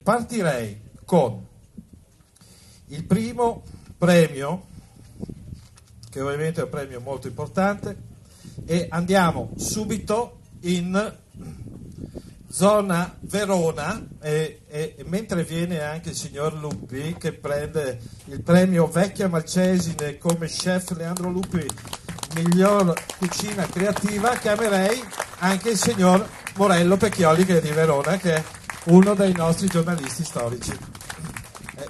partirei con il primo premio, che ovviamente è un premio molto importante, e andiamo subito in zona Verona e mentre viene anche il signor Lupi che prende il premio Vecchia Malcesine come chef Leandro Lupi miglior cucina creativa, chiamerei anche il signor Morello Pecchioli, che è di Verona, che è uno dei nostri giornalisti storici.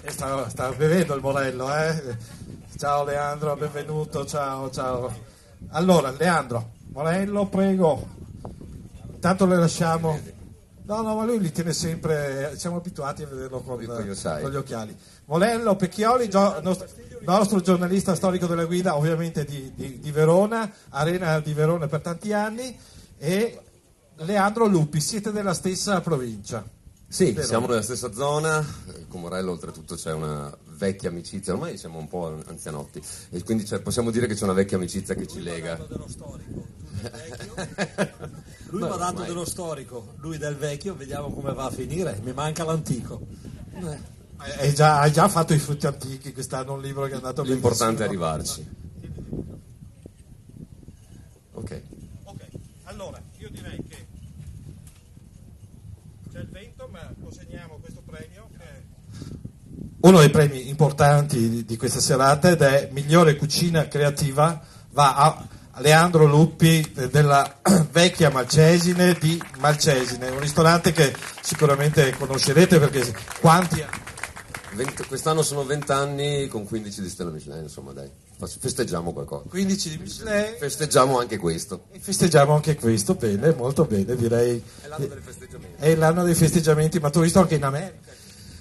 Sta bevendo il Morello, eh? Ciao Leandro, benvenuto, ciao. Allora Leandro, Morello, prego. Intanto le lasciamo. No, ma lui li tiene sempre, siamo abituati a vederlo con gli occhiali. Morello Pecchioli, nostro giornalista storico della guida, ovviamente di Verona, Arena di Verona per tanti anni, e Leandro Lupi, siete della stessa provincia? Sì, Verona. Siamo nella stessa zona, con Morello oltretutto c'è una vecchia amicizia, ormai siamo un po' anzianotti, e quindi possiamo dire che c'è una vecchia amicizia che ci lega. Dello storico. Lui mi ha dato dello storico, lui del vecchio, vediamo come va a finire, mi manca l'antico. Hai già fatto i frutti antichi quest'anno, un libro che è andato benissimo. L'importante è arrivarci. Ok, allora io direi che c'è il vento, ma consegniamo questo premio che è uno dei premi importanti di questa serata, ed è migliore cucina creativa, va a Leandro Lupi della Vecchia Malcesine di Malcesine, un ristorante che sicuramente conoscerete perché quest'anno sono 20 anni con 15 di stella Michelin, insomma dai, festeggiamo qualcosa. 15 di Michelin. Festeggiamo anche questo. Bene, molto bene, direi. È l'anno dei festeggiamenti. È l'anno dei festeggiamenti, ma tu hai visto anche in America?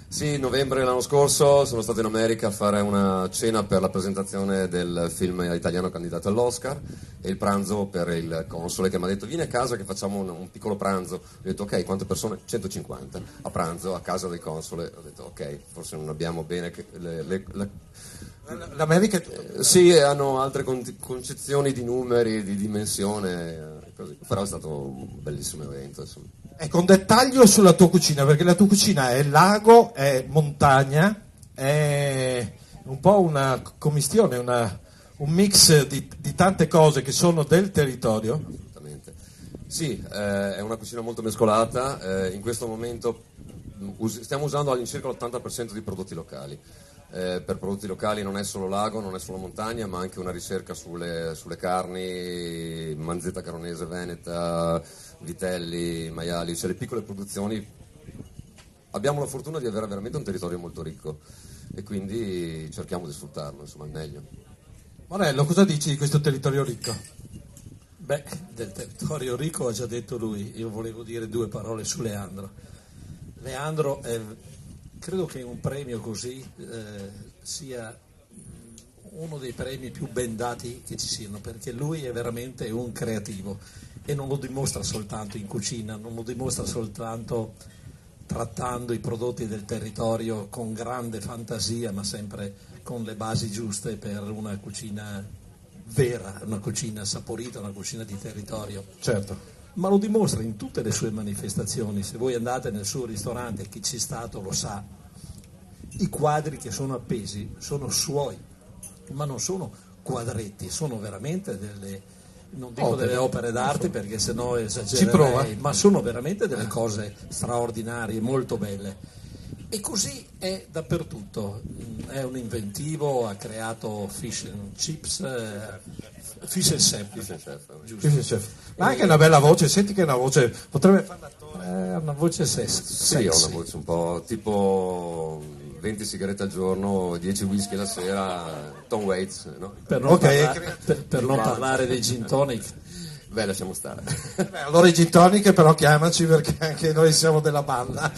Sì, novembre l'anno scorso sono stato in America a fare una cena per la presentazione del film italiano candidato all'Oscar, e il pranzo per il console che mi ha detto vieni a casa che facciamo un piccolo pranzo. Ho detto ok, quante persone? 150 a pranzo a casa del console. Ho detto ok, forse non abbiamo bene l'America è tutto. Sì, hanno altre concezioni di numeri, di dimensione, così. Però è stato un bellissimo evento, insomma. Ecco, un dettaglio sulla tua cucina, perché la tua cucina è lago, è montagna, è un po' una commistione, un mix di tante cose che sono del territorio. Assolutamente. Sì, è una cucina molto mescolata, in questo momento stiamo usando all'incirca l'80% di prodotti locali. Per prodotti locali non è solo lago, non è solo montagna, ma anche una ricerca sulle carni, manzetta caronese veneta, vitelli, maiali, cioè le piccole produzioni. Abbiamo la fortuna di avere veramente un territorio molto ricco e quindi cerchiamo di sfruttarlo, insomma, al meglio. Morello, cosa dici di questo territorio ricco? Beh, del territorio ricco ha già detto lui, io volevo dire due parole su Leandro. Leandro credo che un premio così sia uno dei premi più bendati che ci siano, perché lui è veramente un creativo e non lo dimostra soltanto in cucina, non lo dimostra soltanto trattando i prodotti del territorio con grande fantasia, ma sempre con le basi giuste per una cucina vera, una cucina saporita, una cucina di territorio. Certo. Ma lo dimostra in tutte le sue manifestazioni. Se voi andate nel suo ristorante, chi c'è stato lo sa, i quadri che sono appesi sono suoi, ma non sono quadretti, sono veramente delle opere d'arte, perché sennò esagererei, ma sono veramente delle cose straordinarie, molto belle. E così è dappertutto, è un inventivo, ha creato fish and chips, fish and chef. Ma anche una bella voce, senti che è una voce, potrebbe fare l'attore. Una voce sexy. Sì, ho una voce un po' tipo 20 sigarette al giorno, 10 whisky la sera, Tom Waits, no? Per non parlare dei gin tonic. Beh, lasciamo stare. Allora i gin tonic però chiamaci, perché anche noi siamo della banda.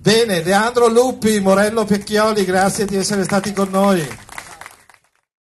Bene, Leandro Lupi, Morello Pecchioli, grazie di essere stati con noi.